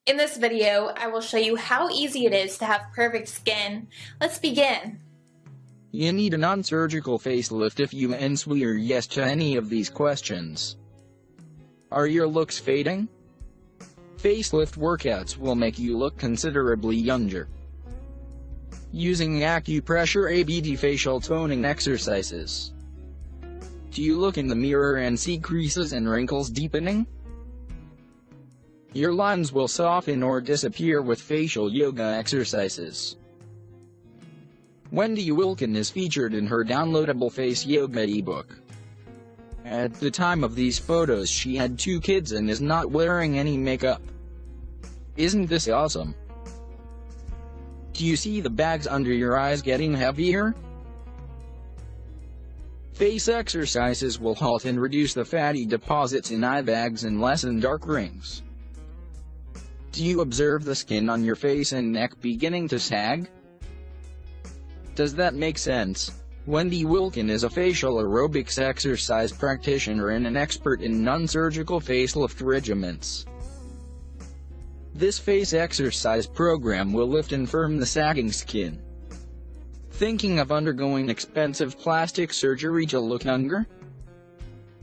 In this video, I will show you how easy it is to have perfect skin. Let's begin. You need a non-surgical facelift if you answer yes to any of these questions. Are your looks fading? Facelift workouts will make you look considerably younger. Using acupressure ABD facial toning exercises. Do you look in the mirror and see creases and wrinkles deepening? Your lines will soften or disappear with facial yoga exercises. Wendy Wilken is featured in her downloadable face yoga ebook. At the time of these photos she had 2 kids and is not wearing any makeup. Isn't this awesome? Do you see the bags under your eyes getting heavier? Face exercises will halt and reduce the fatty deposits in eye bags and lessen dark rings. Do you observe the skin on your face and neck beginning to sag? Does that make sense? Wendy Wilken is a facial aerobics exercise practitioner and an expert in non-surgical facelift regimens. This face exercise program will lift and firm the sagging skin. Thinking of undergoing expensive plastic surgery to look younger?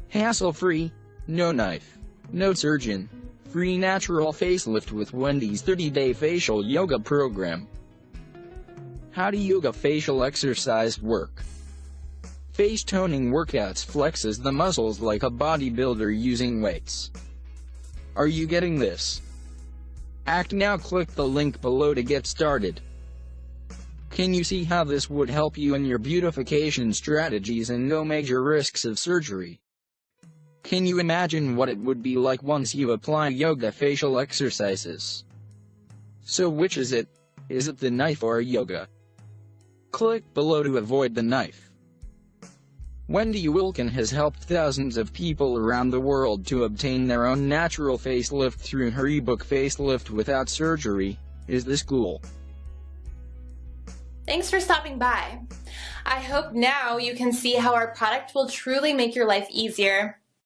Hassle-free, no knife, no surgeon, free natural facelift with Wendy's 30-day facial yoga program. How do yoga facial exercise work? Face toning workouts flexes the muscles like a bodybuilder using weights. Are you getting this? Act now. Click the link below to get started. Can you see how this would help you in your beautification strategies and no major risks of surgery? Can you imagine what it would be like once you apply yoga facial exercises? So which is it? Is it the knife or yoga? Click below to avoid the knife. Wendy Wilken has helped thousands of people around the world to obtain their own natural facelift through her ebook Facelift Without Surgery. Is this cool? Thanks for stopping by. I hope now you can see how our product will truly make your life easier.